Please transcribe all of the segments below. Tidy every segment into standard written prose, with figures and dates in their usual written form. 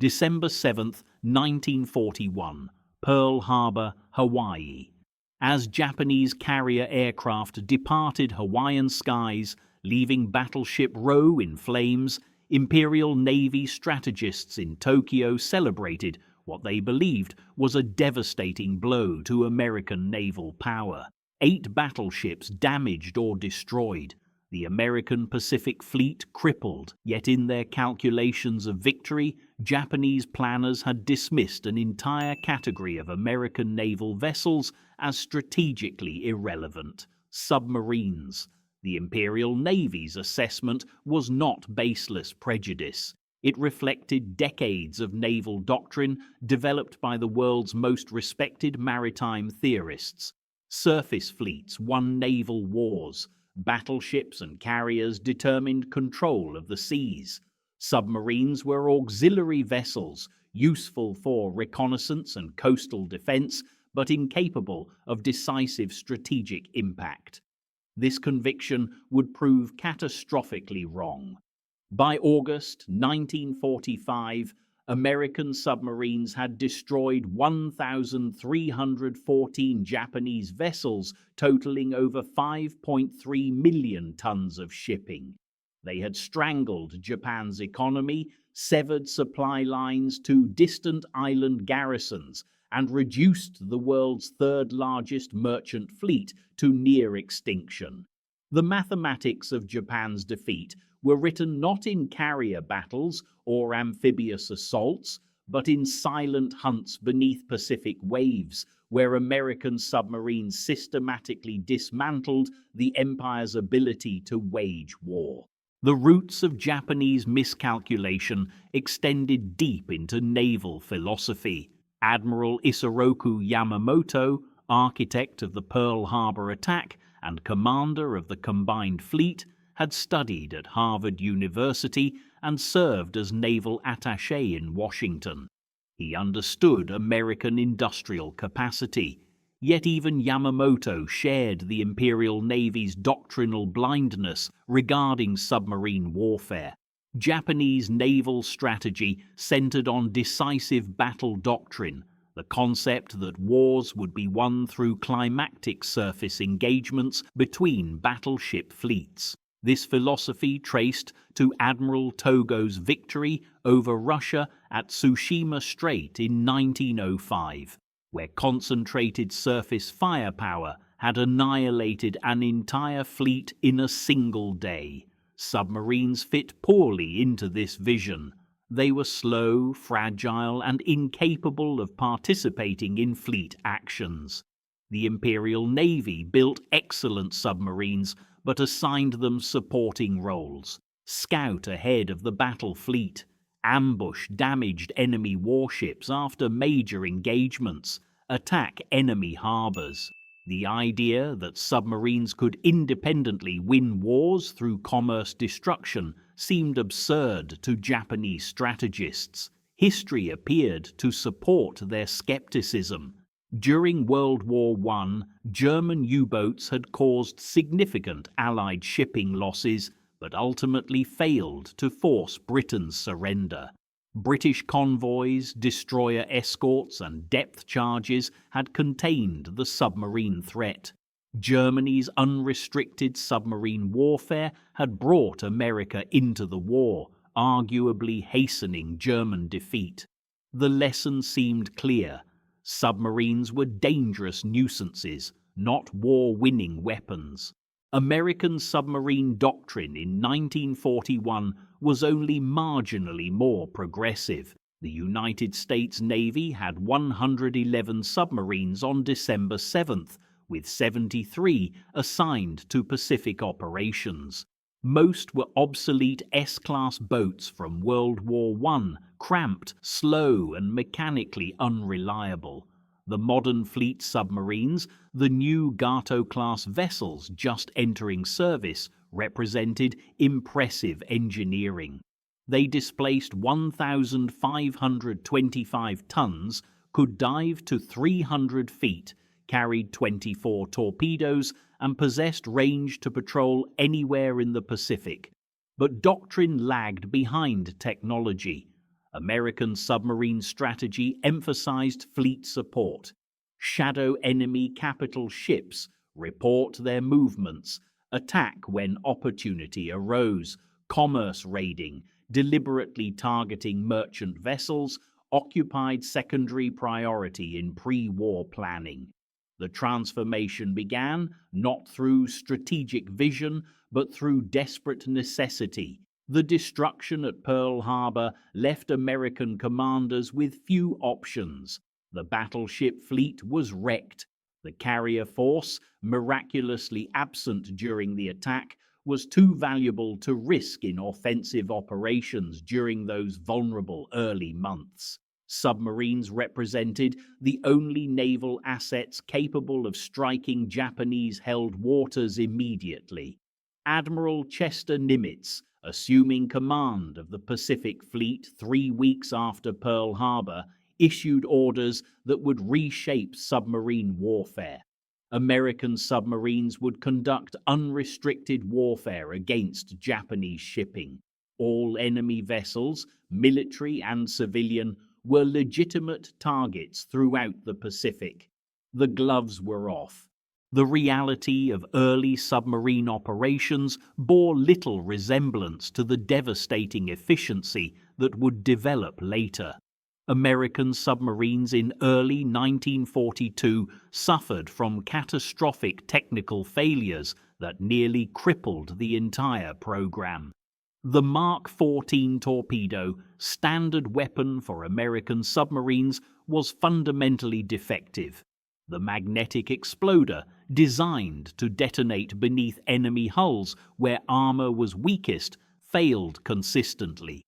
December 7, 1941, Pearl Harbor, Hawaii. As Japanese carrier aircraft departed Hawaiian skies, leaving Battleship Row in flames, Imperial Navy strategists in Tokyo celebrated what they believed was a devastating blow to American naval power. 8 battleships damaged or destroyed, the American Pacific Fleet crippled, yet in their calculations of victory, Japanese planners had dismissed an entire category of American naval vessels as strategically irrelevant: submarines. The Imperial Navy's assessment was not baseless prejudice. It reflected decades of naval doctrine developed by the world's most respected maritime theorists. Surface fleets won naval wars. Battleships and carriers determined control of the seas. Submarines were auxiliary vessels, useful for reconnaissance and coastal defense, but incapable of decisive strategic impact. This conviction would prove catastrophically wrong. By August 1945, American submarines had destroyed 1,314 Japanese vessels, totaling over 5.3 million tons of shipping. They had strangled Japan's economy, severed supply lines to distant island garrisons, and reduced the world's third-largest merchant fleet to near extinction. The mathematics of Japan's defeat were written not in carrier battles or amphibious assaults, but in silent hunts beneath Pacific waves, where American submarines systematically dismantled the Empire's ability to wage war. The roots of Japanese miscalculation extended deep into naval philosophy. Admiral Isoroku Yamamoto, architect of the Pearl Harbor attack and commander of the combined fleet, had studied at Harvard University and served as naval attaché in Washington. He understood American industrial capacity, yet even Yamamoto shared the Imperial Navy's doctrinal blindness regarding submarine warfare. Japanese naval strategy centered on decisive battle doctrine, the concept that wars would be won through climactic surface engagements between battleship fleets. This philosophy traced to Admiral Togo's victory over Russia at Tsushima Strait in 1905, where concentrated surface firepower had annihilated an entire fleet in a single day. Submarines fit poorly into this vision. They were slow, fragile, and incapable of participating in fleet actions. The Imperial Navy built excellent submarines, but assigned them supporting roles: scout ahead of the battle fleet, ambush damaged enemy warships after major engagements, attack enemy harbors. The idea that submarines could independently win wars through commerce destruction seemed absurd to Japanese strategists. History appeared to support their skepticism. During World War I, German U-boats had caused significant Allied shipping losses, but ultimately failed to force Britain's surrender. British convoys, destroyer escorts, and depth charges had contained the submarine threat. Germany's unrestricted submarine warfare had brought America into the war, arguably hastening German defeat. The lesson seemed clear. Submarines were dangerous nuisances, not war-winning weapons. American submarine doctrine in 1941 was only marginally more progressive. The United States Navy had 111 submarines on December 7th, with 73 assigned to Pacific operations. Most were obsolete S-class boats from World War I, cramped, slow, and mechanically unreliable. The modern fleet submarines, the new Gato-class vessels just entering service, represented impressive engineering. They displaced 1,525 tons, could dive to 300 feet, carried 24 torpedoes, and possessed range to patrol anywhere in the Pacific. But doctrine lagged behind technology. American submarine strategy emphasized fleet support. Shadow enemy capital ships, report their movements, attack when opportunity arose, commerce raiding, deliberately targeting merchant vessels, occupied secondary priority in pre-war planning. The transformation began not through strategic vision, but through desperate necessity. The destruction at Pearl Harbor left American commanders with few options. The battleship fleet was wrecked. The carrier force, miraculously absent during the attack, was too valuable to risk in offensive operations during those vulnerable early months. Submarines represented the only naval assets capable of striking Japanese-held waters immediately. Admiral Chester Nimitz, assuming command of the Pacific Fleet 3 weeks after Pearl Harbor, issued orders that would reshape submarine warfare. American submarines would conduct unrestricted warfare against Japanese shipping. All enemy vessels, military and civilian, were legitimate targets throughout the Pacific. The gloves were off. The reality of early submarine operations bore little resemblance to the devastating efficiency that would develop later. American submarines in early 1942 suffered from catastrophic technical failures that nearly crippled the entire program. The Mark 14 torpedo, standard weapon for American submarines, was fundamentally defective. The magnetic exploder, designed to detonate beneath enemy hulls where armor was weakest, failed consistently.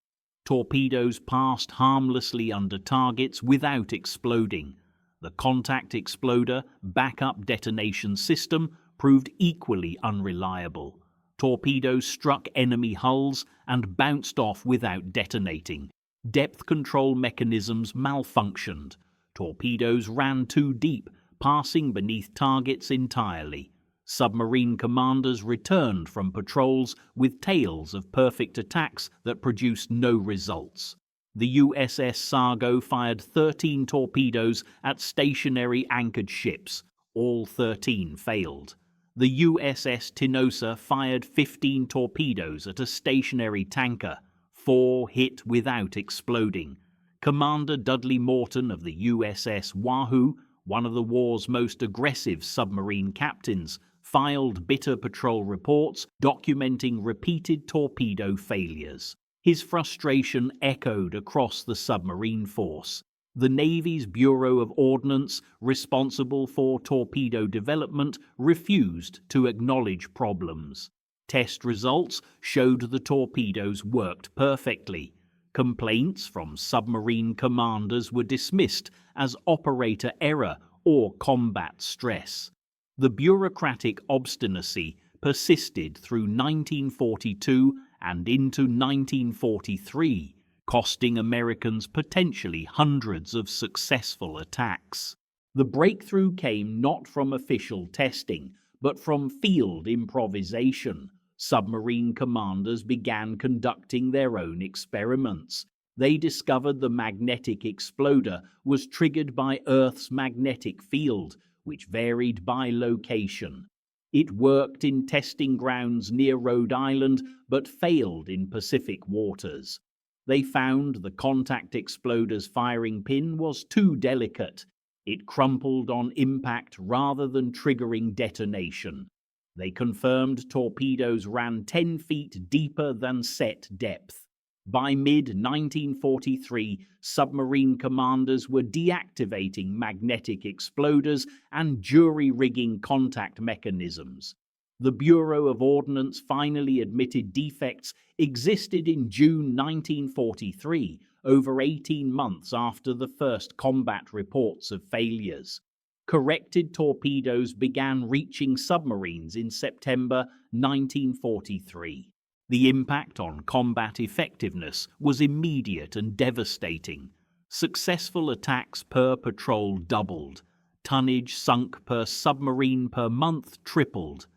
Torpedoes passed harmlessly under targets without exploding. The contact exploder backup detonation system proved equally unreliable. Torpedoes struck enemy hulls and bounced off without detonating. Depth control mechanisms malfunctioned. Torpedoes ran too deep, passing beneath targets entirely. Submarine commanders returned from patrols with tales of perfect attacks that produced no results. The USS Sargo fired 13 torpedoes at stationary anchored ships. All 13 failed. The USS Tinosa fired 15 torpedoes at a stationary tanker. 4 hit without exploding. Commander Dudley Morton of the USS Wahoo, one of the war's most aggressive submarine captains, filed bitter patrol reports documenting repeated torpedo failures. His frustration echoed across the submarine force. The Navy's Bureau of Ordnance, responsible for torpedo development, refused to acknowledge problems. Test results showed the torpedoes worked perfectly. Complaints from submarine commanders were dismissed as operator error or combat stress. The bureaucratic obstinacy persisted through 1942 and into 1943, costing Americans potentially hundreds of successful attacks. The breakthrough came not from official testing, but from field improvisation. Submarine commanders began conducting their own experiments. They discovered the magnetic exploder was triggered by Earth's magnetic field, which varied by location. It worked in testing grounds near Rhode Island, but failed in Pacific waters. They found the contact exploder's firing pin was too delicate. It crumpled on impact rather than triggering detonation. They confirmed torpedoes ran 10 feet deeper than set depth. By mid-1943, submarine commanders were deactivating magnetic exploders and jury-rigging contact mechanisms. The Bureau of Ordnance finally admitted defects existed in June 1943, over 18 months after the first combat reports of failures. Corrected torpedoes began reaching submarines in September 1943. The impact on combat effectiveness was immediate and devastating. Successful attacks per patrol doubled. Tonnage sunk per submarine per month tripled.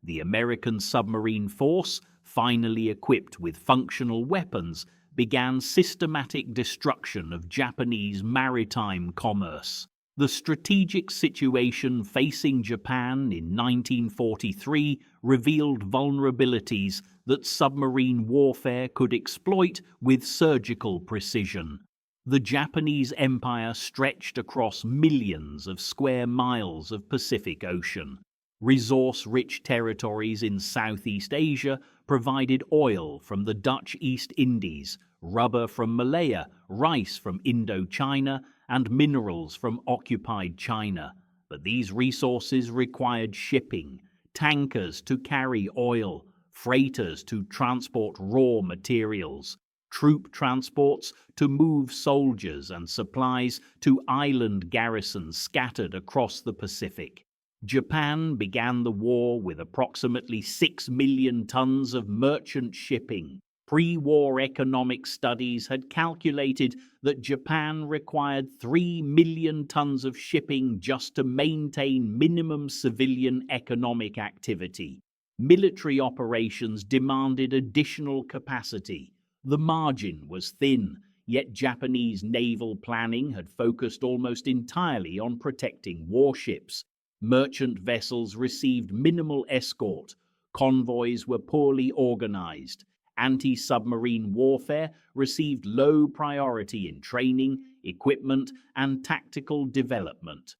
The American submarine force, finally equipped with functional weapons, began systematic destruction of Japanese maritime commerce. The strategic situation facing Japan in 1943 revealed vulnerabilities that submarine warfare could exploit with surgical precision. The Japanese Empire stretched across millions of square miles of Pacific Ocean. Resource-rich territories in Southeast Asia provided oil from the Dutch East Indies, rubber from Malaya, rice from Indochina, and minerals from occupied China. But these resources required shipping, tankers to carry oil, freighters to transport raw materials, troop transports to move soldiers and supplies to island garrisons scattered across the Pacific. Japan began the war with approximately 6 million tons of merchant shipping. Pre-war economic studies had calculated that Japan required 3 million tons of shipping just to maintain minimum civilian economic activity. Military operations demanded additional capacity. The margin was thin, yet Japanese naval planning had focused almost entirely on protecting warships. Merchant vessels received minimal escort. Convoys were poorly organized. Anti-submarine warfare received low priority in training, equipment, and tactical development.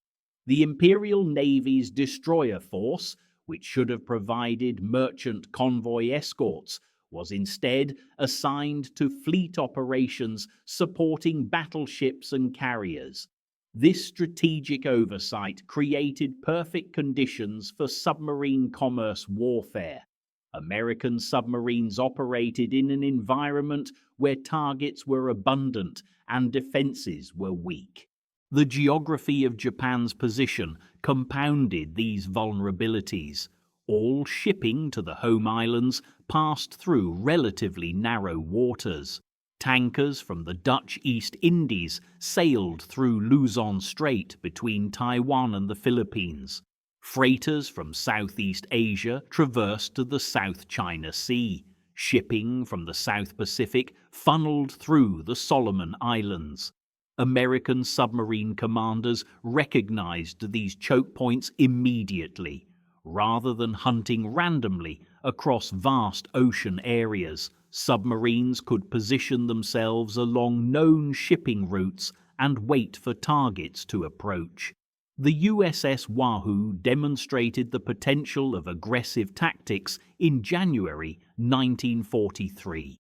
The Imperial Navy's destroyer force, which should have provided merchant convoy escorts, was instead assigned to fleet operations supporting battleships and carriers. This strategic oversight created perfect conditions for submarine commerce warfare. American submarines operated in an environment where targets were abundant and defenses were weak. The geography of Japan's position compounded these vulnerabilities. All shipping to the home islands passed through relatively narrow waters. Tankers from the Dutch East Indies sailed through Luzon Strait between Taiwan and the Philippines. Freighters from Southeast Asia traversed to the South China Sea. Shipping from the South Pacific funneled through the Solomon Islands. American submarine commanders recognized these choke points immediately. Rather than hunting randomly across vast ocean areas, submarines could position themselves along known shipping routes and wait for targets to approach. The USS Wahoo demonstrated the potential of aggressive tactics in January 1943.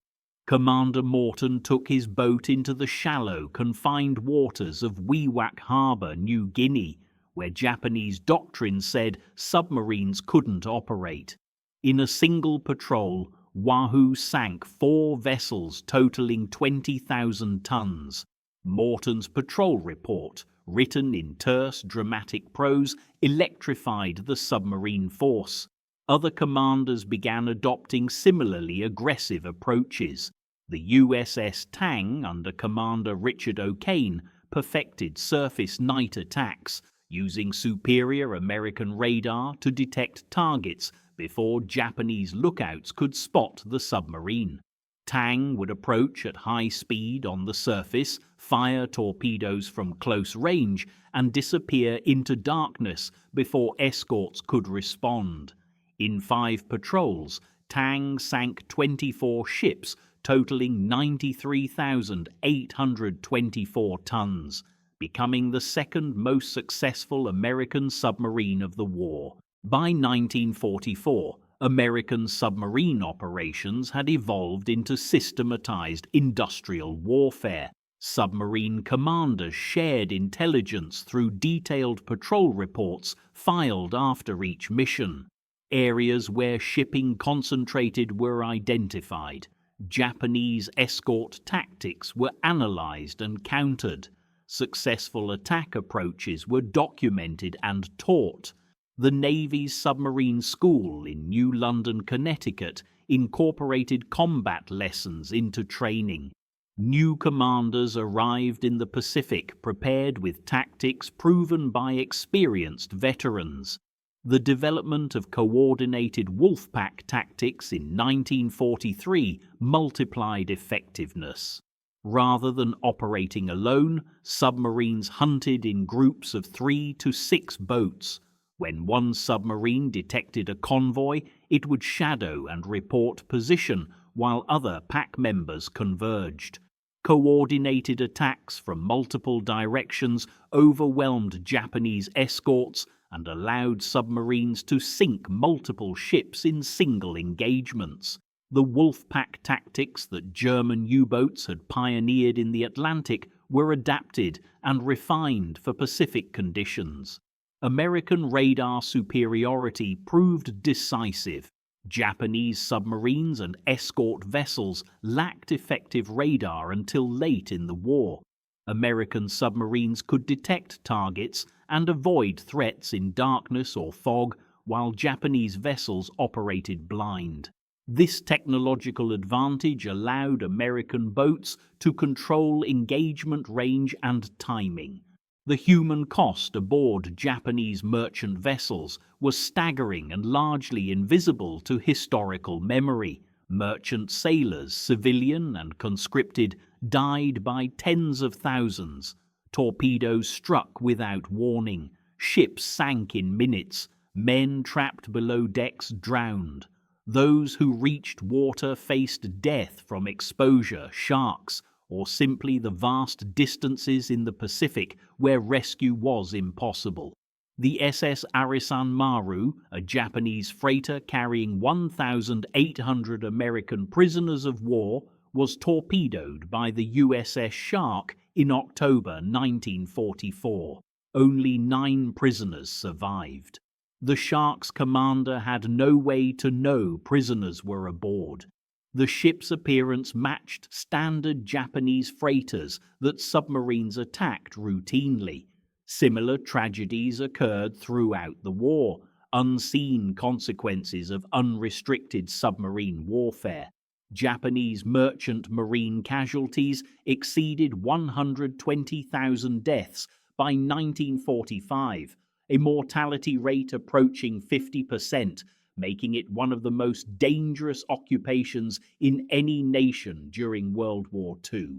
Commander Morton took his boat into the shallow, confined waters of Wewak Harbor, New Guinea, where Japanese doctrine said submarines couldn't operate. In a single patrol, Wahoo sank 4 vessels totaling 20,000 tons. Morton's patrol report, written in terse, dramatic prose, electrified the submarine force. Other commanders began adopting similarly aggressive approaches. The USS Tang, under Commander Richard O'Kane, perfected surface night attacks, using superior American radar to detect targets before Japanese lookouts could spot the submarine. Tang would approach at high speed on the surface, fire torpedoes from close range, and disappear into darkness before escorts could respond. In 5 patrols, Tang sank 24 ships, totaling 93,824 tons, becoming the second most successful American submarine of the war. By 1944, American submarine operations had evolved into systematized industrial warfare. Submarine commanders shared intelligence through detailed patrol reports filed after each mission. Areas where shipping concentrated were identified. Japanese escort tactics were analyzed and countered. Successful attack approaches were documented and taught. The Navy's submarine school in New London, Connecticut, incorporated combat lessons into training. New commanders arrived in the Pacific prepared with tactics proven by experienced veterans. The development of coordinated wolfpack tactics in 1943 multiplied effectiveness. Rather than operating alone, submarines hunted in groups of 3 to 6 boats. When one submarine detected a convoy, it would shadow and report position while other pack members converged. Coordinated attacks from multiple directions overwhelmed Japanese escorts and allowed submarines to sink multiple ships in single engagements. The wolfpack tactics that German U-boats had pioneered in the Atlantic were adapted and refined for Pacific conditions. American radar superiority proved decisive. Japanese submarines and escort vessels lacked effective radar until late in the war. American submarines could detect targets and avoid threats in darkness or fog, while Japanese vessels operated blind. This technological advantage allowed American boats to control engagement range and timing. The human cost aboard Japanese merchant vessels was staggering and largely invisible to historical memory. Merchant sailors, civilian and conscripted, died by tens of thousands. Torpedoes struck without warning. Ships sank in minutes. Men trapped below decks drowned. Those who reached water faced death from exposure, sharks, or simply the vast distances in the Pacific where rescue was impossible. The SS Arisan Maru, a Japanese freighter carrying 1,800 American prisoners of war, was torpedoed by the USS Shark in October 1944. Only 9 prisoners survived. The Shark's commander had no way to know prisoners were aboard. The ship's appearance matched standard Japanese freighters that submarines attacked routinely. Similar tragedies occurred throughout the war, unseen consequences of unrestricted submarine warfare. Japanese merchant marine casualties exceeded 120,000 deaths by 1945, a mortality rate approaching 50%, making it one of the most dangerous occupations in any nation during World War II.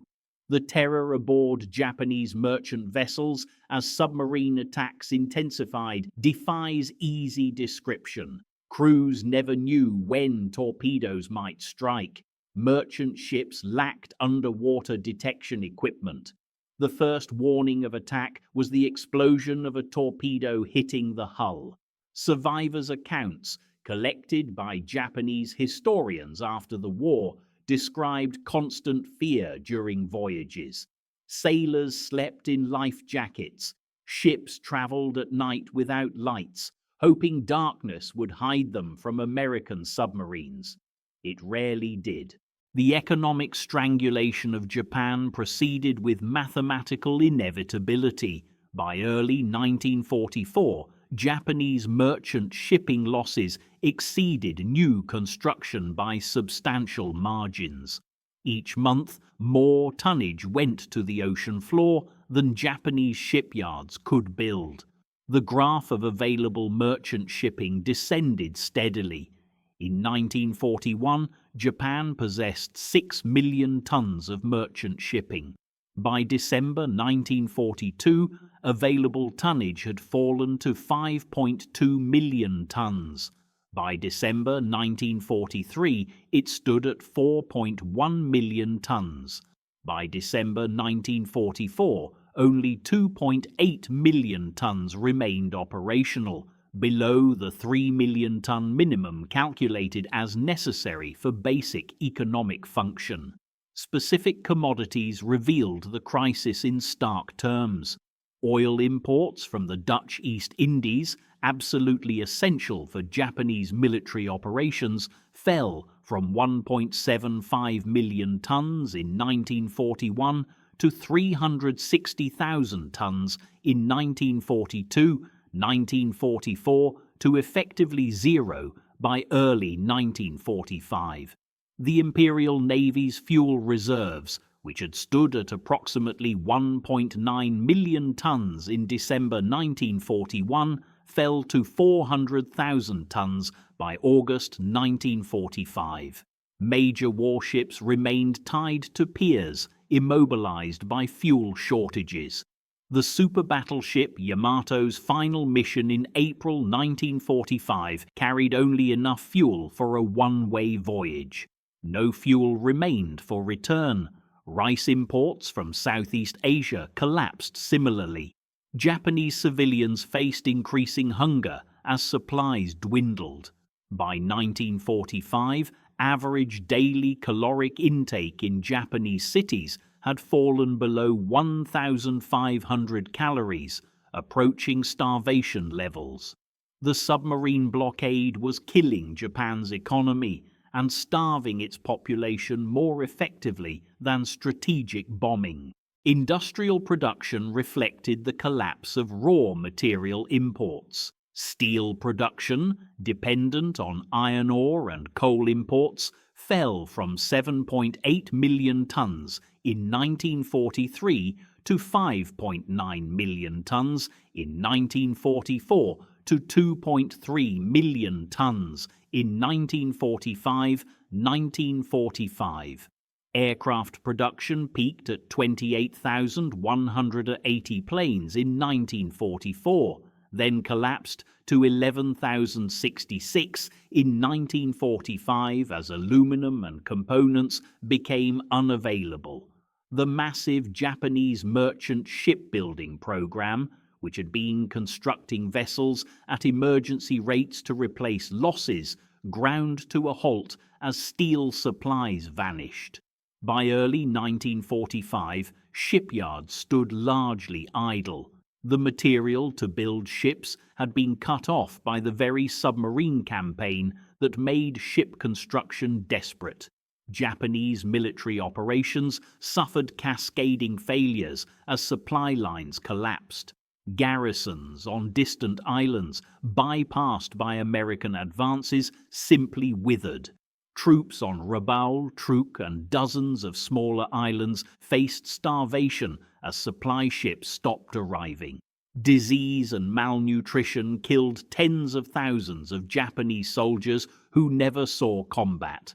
The terror aboard Japanese merchant vessels as submarine attacks intensified defies easy description. Crews never knew when torpedoes might strike. Merchant ships lacked underwater detection equipment. The first warning of attack was the explosion of a torpedo hitting the hull. Survivors' accounts, collected by Japanese historians after the war, described constant fear during voyages. Sailors slept in life jackets. Ships traveled at night without lights, hoping darkness would hide them from American submarines. It rarely did. The economic strangulation of Japan proceeded with mathematical inevitability. By early 1944, Japanese merchant shipping losses exceeded new construction by substantial margins. Each month, more tonnage went to the ocean floor than Japanese shipyards could build. The graph of available merchant shipping descended steadily. In 1941, Japan possessed 6 million tons of merchant shipping. By December 1942, available tonnage had fallen to 5.2 million tons. By December 1943, it stood at 4.1 million tons. By December 1944, only 2.8 million tons remained operational, below the 3 million ton minimum calculated as necessary for basic economic function. Specific commodities revealed the crisis in stark terms. Oil imports from the Dutch East Indies, absolutely essential for Japanese military operations, fell from 1.75 million tons in 1941 to 360,000 tons in 1942, 1944 to effectively zero by early 1945. The Imperial Navy's fuel reserves, which had stood at approximately 1.9 million tons in December 1941, fell to 400,000 tons by August 1945. Major warships remained tied to piers, immobilized by fuel shortages. The super battleship Yamato's final mission in April 1945 carried only enough fuel for a one-way voyage. No fuel remained for return. Rice imports from Southeast Asia collapsed similarly. Japanese civilians faced increasing hunger as supplies dwindled. By 1945, average daily caloric intake in Japanese cities had fallen below 1,500 calories, approaching starvation levels. The submarine blockade was killing Japan's economy and starving its population more effectively than strategic bombing. Industrial production reflected the collapse of raw material imports. Steel production, dependent on iron ore and coal imports, fell from 7.8 million tons in 1943 to 5.9 million tons in 1944 to 2.3 million tons in 1945. Aircraft production peaked at 28,180 planes in 1944, then collapsed to 11,066 in 1945 as aluminum and components became unavailable. The massive Japanese merchant shipbuilding program, which had been constructing vessels at emergency rates to replace losses, ground to a halt as steel supplies vanished. By early 1945, shipyards stood largely idle. The material to build ships had been cut off by the very submarine campaign that made ship construction desperate. Japanese military operations suffered cascading failures as supply lines collapsed. Garrisons on distant islands, bypassed by American advances, simply withered. Troops on Rabaul, Truk, and dozens of smaller islands faced starvation as supply ships stopped arriving. Disease and malnutrition killed tens of thousands of Japanese soldiers who never saw combat.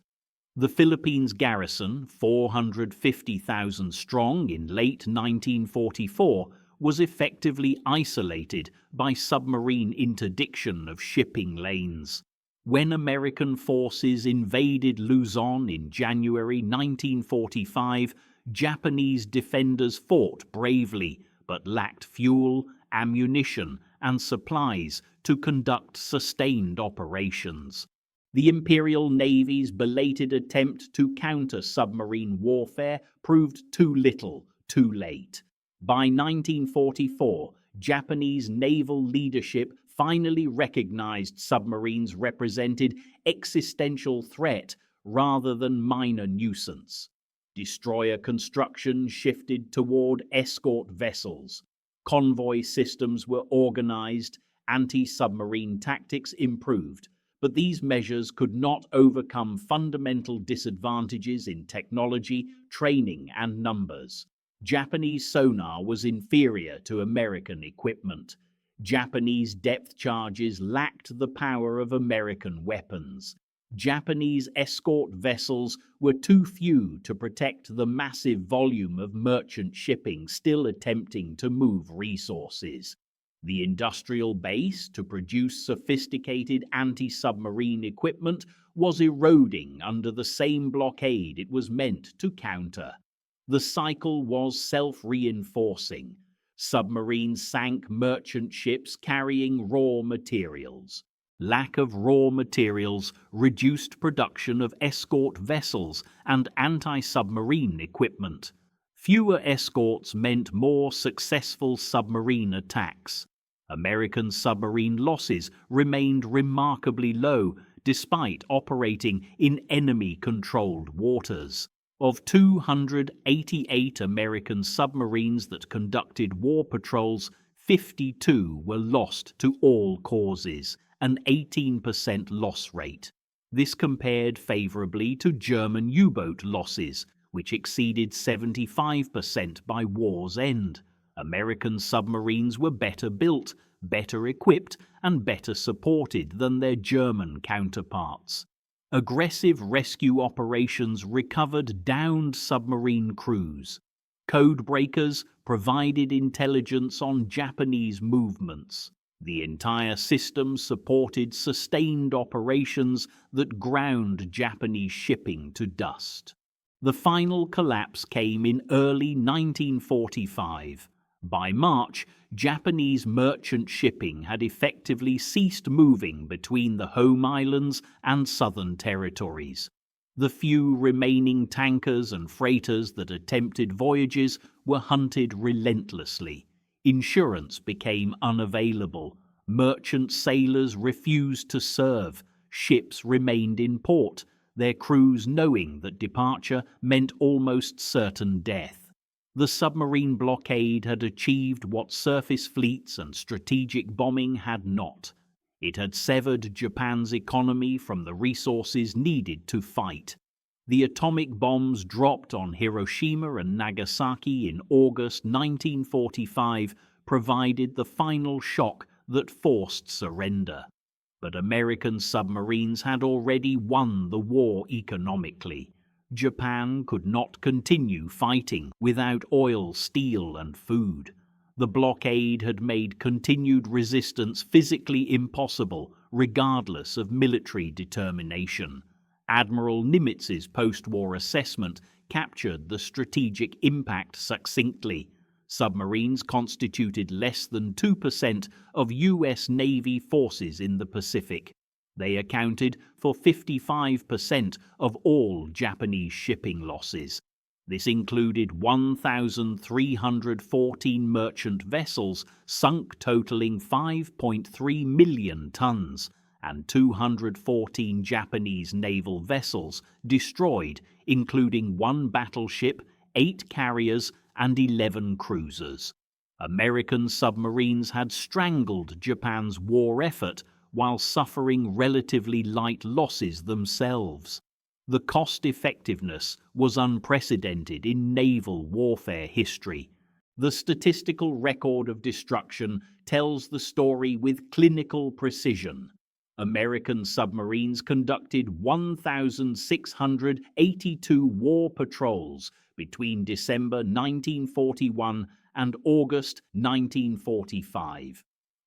The Philippines garrison, 450,000 strong in late 1944, was effectively isolated by submarine interdiction of shipping lanes. When American forces invaded Luzon in January 1945, Japanese defenders fought bravely but lacked fuel, ammunition, and supplies to conduct sustained operations. The Imperial Navy's belated attempt to counter submarine warfare proved too little, too late. By 1944, Japanese naval leadership finally recognized submarines represented existential threat rather than minor nuisance. Destroyer construction shifted toward escort vessels. Convoy systems were organized, anti-submarine tactics improved, but these measures could not overcome fundamental disadvantages in technology, training, and numbers. Japanese sonar was inferior to American equipment. Japanese depth charges lacked the power of American weapons. Japanese escort vessels were too few to protect the massive volume of merchant shipping still attempting to move resources. The industrial base to produce sophisticated anti-submarine equipment was eroding under the same blockade it was meant to counter. The cycle was self-reinforcing. Submarines sank merchant ships carrying raw materials. Lack of raw materials reduced production of escort vessels and anti-submarine equipment. Fewer escorts meant more successful submarine attacks. American submarine losses remained remarkably low despite operating in enemy-controlled waters. Of 288 American submarines that conducted war patrols, 52 were lost to all causes, an 18% loss rate. This compared favorably to German U-boat losses, which exceeded 75% by war's end. American submarines were better built, better equipped, and better supported than their German counterparts. Aggressive rescue operations recovered downed submarine crews. Code breakers provided intelligence on Japanese movements. The entire system supported sustained operations that ground Japanese shipping to dust. The final collapse came in early 1945. By March, Japanese merchant shipping had effectively ceased moving between the home islands and southern territories. The few remaining tankers and freighters that attempted voyages were hunted relentlessly. Insurance became unavailable. Merchant sailors refused to serve. Ships remained in port, their crews knowing that departure meant almost certain death. The submarine blockade had achieved what surface fleets and strategic bombing had not. It had severed Japan's economy from the resources needed to fight. The atomic bombs dropped on Hiroshima and Nagasaki in August 1945 provided the final shock that forced surrender. But American submarines had already won the war economically. Japan could not continue fighting without oil, steel, and food. The blockade had made continued resistance physically impossible, regardless of military determination. Admiral Nimitz's post-war assessment captured the strategic impact succinctly. Submarines constituted less than 2% of U.S. Navy forces in the Pacific. They accounted for 55% of all Japanese shipping losses. This included 1,314 merchant vessels sunk totaling 5.3 million tons, and 214 Japanese naval vessels destroyed, including 1 battleship, 8 carriers, and 11 cruisers. American submarines had strangled Japan's war effort while suffering relatively light losses themselves. The cost-effectiveness was unprecedented in naval warfare history. The statistical record of destruction tells the story with clinical precision. American submarines conducted 1,682 war patrols between December 1941 and August 1945.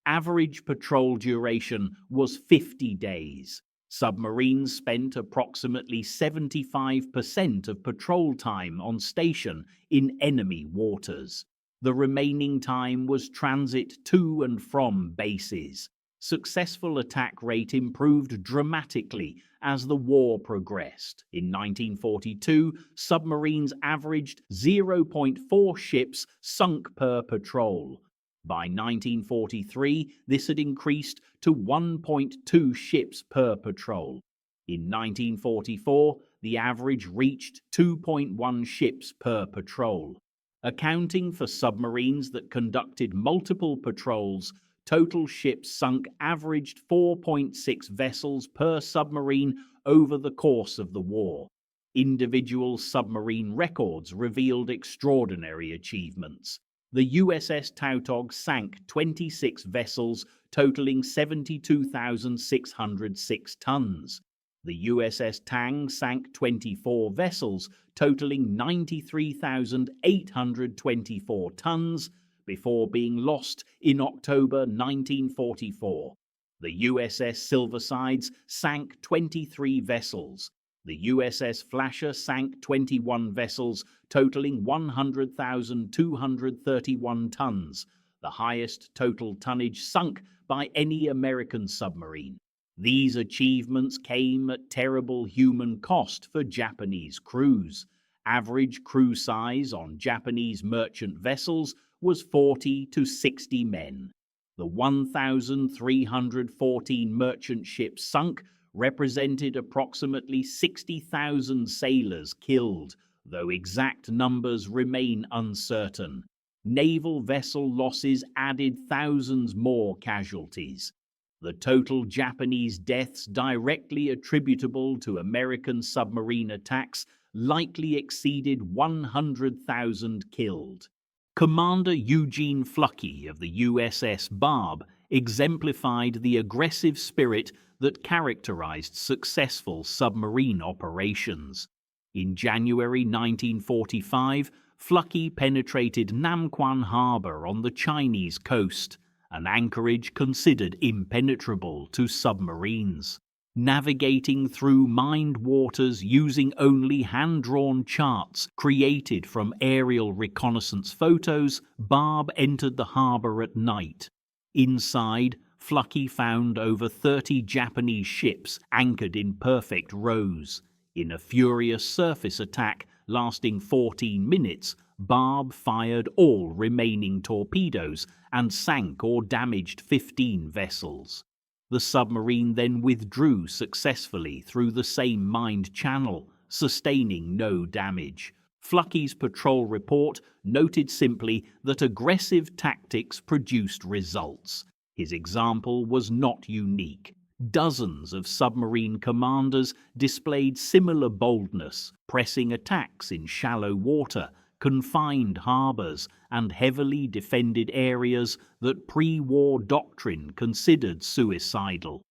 Average patrol duration was 50 days. Submarines spent approximately 75% of patrol time on station in enemy waters. The remaining time was transit to and from bases. Successful attack rate improved dramatically as the war progressed. In 1942, submarines averaged 0.4 ships sunk per patrol. By 1943, this had increased to 1.2 ships per patrol. In 1944, the average reached 2.1 ships per patrol. Accounting for submarines that conducted multiple patrols, total ships sunk averaged 4.6 vessels per submarine over the course of the war. Individual submarine records revealed extraordinary achievements. The USS Tautog sank 26 vessels totaling 72,606 tons. The USS Tang sank 24 vessels totaling 93,824 tons before being lost in October 1944. The USS Silversides sank 23 vessels. The USS Flasher sank 21 vessels totaling 100,231 tons, the highest total tonnage sunk by any American submarine. These achievements came at terrible human cost for Japanese crews. Average crew size on Japanese merchant vessels was 40 to 60 men. The 1,314 merchant ships sunk represented approximately 60,000 sailors killed, though exact numbers remain uncertain. Naval vessel losses added thousands more casualties. The total Japanese deaths directly attributable to American submarine attacks likely exceeded 100,000 killed. Commander Eugene Fluckey of the USS Barb exemplified the aggressive spirit that characterized successful submarine operations. In January 1945, Fluckey penetrated Namquan Harbor on the Chinese coast, an anchorage considered impenetrable to submarines. Navigating through mined waters using only hand-drawn charts created from aerial reconnaissance photos, Barb entered the harbor at night. Inside, Fluckey found over 30 Japanese ships anchored in perfect rows. In a furious surface attack lasting 14 minutes, Barb fired all remaining torpedoes and sank or damaged 15 vessels. The submarine then withdrew successfully through the same mined channel, sustaining no damage. Fluckey's patrol report noted simply that aggressive tactics produced results. His example was not unique. Dozens of submarine commanders displayed similar boldness, pressing attacks in shallow water, confined harbors, and heavily defended areas that pre-war doctrine considered suicidal.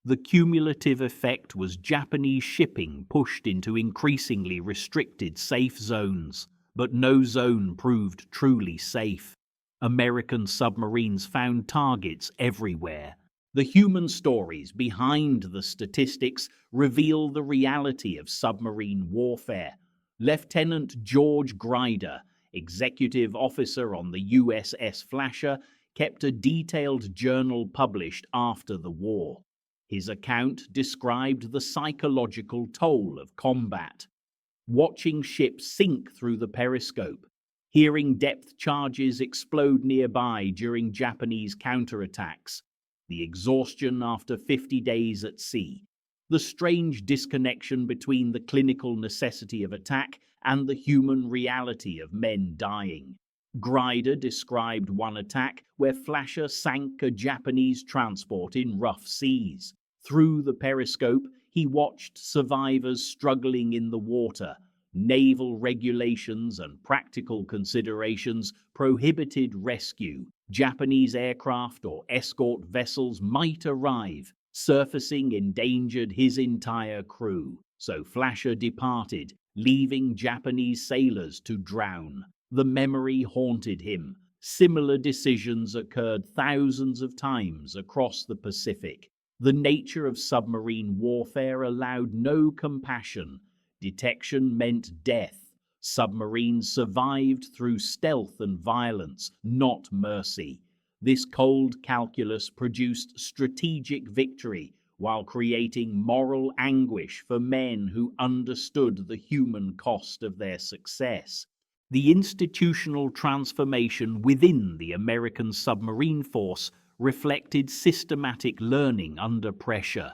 The cumulative effect was Japanese shipping pushed into increasingly restricted safe zones, but no zone proved truly safe. American submarines found targets everywhere. The human stories behind the statistics reveal the reality of submarine warfare. Lieutenant George Grider, executive officer on the USS Flasher, kept a detailed journal published after the war. His account described the psychological toll of combat. Watching ships sink through the periscope, hearing depth charges explode nearby during Japanese counterattacks, the exhaustion after 50 days at sea, the strange disconnection between the clinical necessity of attack and the human reality of men dying. Grider described one attack where Flasher sank a Japanese transport in rough seas. Through the periscope, he watched survivors struggling in the water. Naval regulations and practical considerations prohibited rescue. Japanese aircraft or escort vessels might arrive. Surfacing endangered his entire crew, so Flasher departed, leaving Japanese sailors to drown. The memory haunted him. Similar decisions occurred thousands of times across the Pacific. The nature of submarine warfare allowed no compassion. Detection meant death. Submarines survived through stealth and violence, not mercy. This cold calculus produced strategic victory while creating moral anguish for men who understood the human cost of their success. The institutional transformation within the American submarine force reflected systematic learning under pressure.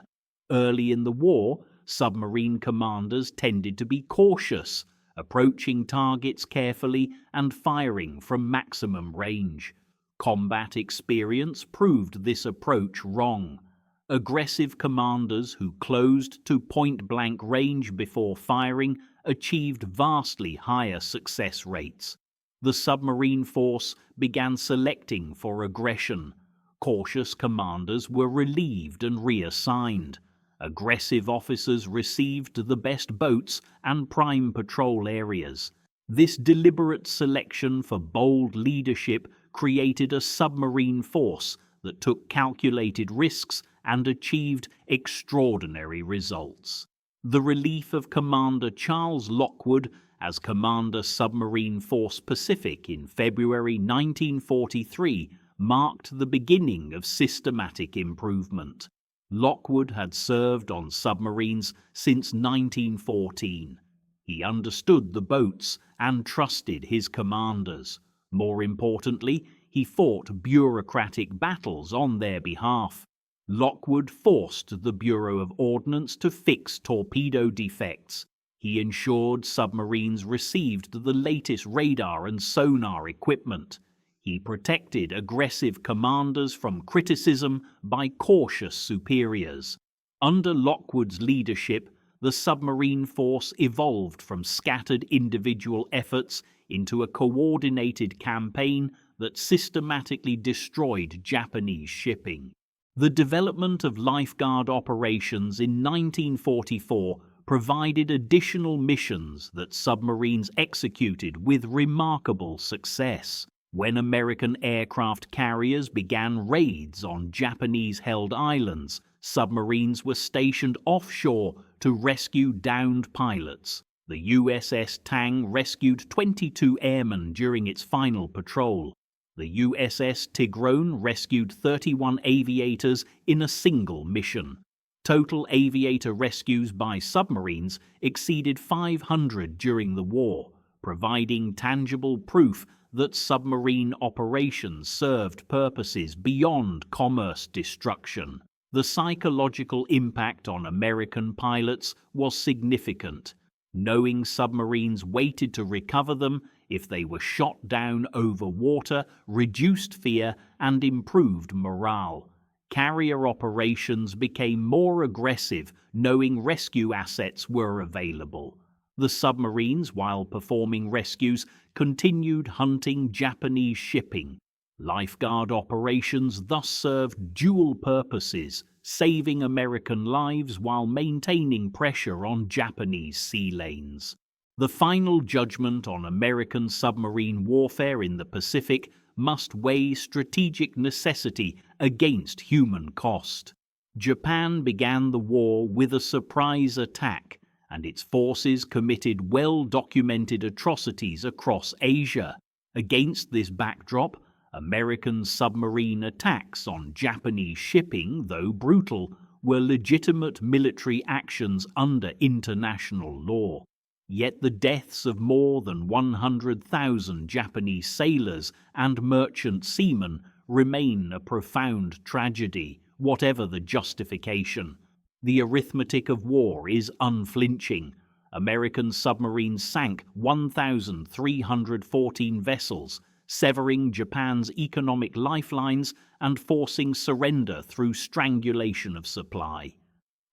Early in the war, submarine commanders tended to be cautious, approaching targets carefully and firing from maximum range. Combat experience proved this approach wrong. Aggressive commanders who closed to point-blank range before firing achieved vastly higher success rates. The submarine force began selecting for aggression. Cautious commanders were relieved and reassigned. Aggressive officers received the best boats and prime patrol areas. This deliberate selection for bold leadership created a submarine force that took calculated risks and achieved extraordinary results. The relief of Commander Charles Lockwood as Commander Submarine Force Pacific in February 1943 marked the beginning of systematic improvement. Lockwood had served on submarines since 1914. He understood the boats and trusted his commanders. More importantly, he fought bureaucratic battles on their behalf. Lockwood forced the Bureau of Ordnance to fix torpedo defects. He ensured submarines received the latest radar and sonar equipment. He protected aggressive commanders from criticism by cautious superiors. Under Lockwood's leadership, the submarine force evolved from scattered individual efforts into a coordinated campaign that systematically destroyed Japanese shipping. The development of lifeguard operations in 1944 provided additional missions that submarines executed with remarkable success. When American aircraft carriers began raids on Japanese-held islands, submarines were stationed offshore to rescue downed pilots. The USS Tang rescued 22 airmen during its final patrol. The USS Tigrone rescued 31 aviators in a single mission. Total aviator rescues by submarines exceeded 500 during the war, providing tangible proof that submarine operations served purposes beyond commerce destruction. The psychological impact on American pilots was significant. Knowing submarines waited to recover them if they were shot down over water reduced fear and improved morale. Carrier operations became more aggressive, knowing rescue assets were available. The submarines, while performing rescues, continued hunting Japanese shipping. Lifeguard operations thus served dual purposes, saving American lives while maintaining pressure on Japanese sea lanes. The final judgment on American submarine warfare in the Pacific must weigh strategic necessity against human cost. Japan began the war with a surprise attack, and its forces committed well-documented atrocities across Asia. Against this backdrop, American submarine attacks on Japanese shipping, though brutal, were legitimate military actions under international law. Yet the deaths of more than 100,000 Japanese sailors and merchant seamen remain a profound tragedy, whatever the justification. The arithmetic of war is unflinching. American submarines sank 1,314 vessels, severing Japan's economic lifelines and forcing surrender through strangulation of supply.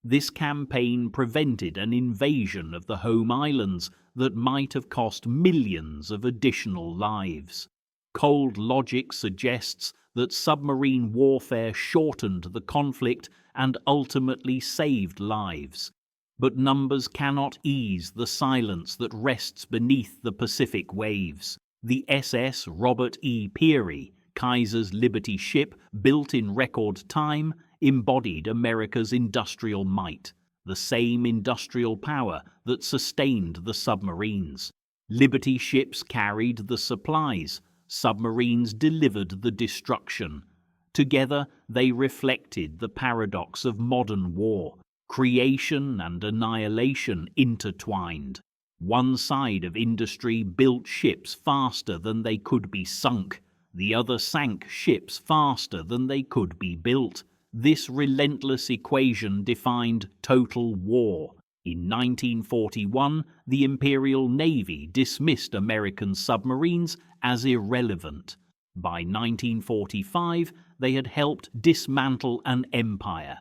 This campaign prevented an invasion of the home islands that might have cost millions of additional lives. Cold logic suggests that submarine warfare shortened the conflict and ultimately saved lives. But numbers cannot ease the silence that rests beneath the Pacific waves. The SS Robert E. Peary, Kaiser's Liberty ship, built in record time, embodied America's industrial might, the same industrial power that sustained the submarines. Liberty ships carried the supplies, submarines delivered the destruction. Together, they reflected the paradox of modern war, creation and annihilation intertwined. One side of industry built ships faster than they could be sunk, the other sank ships faster than they could be built. This relentless equation defined total war. In 1941, the Imperial Navy dismissed American submarines as irrelevant. By 1945, they had helped dismantle an empire.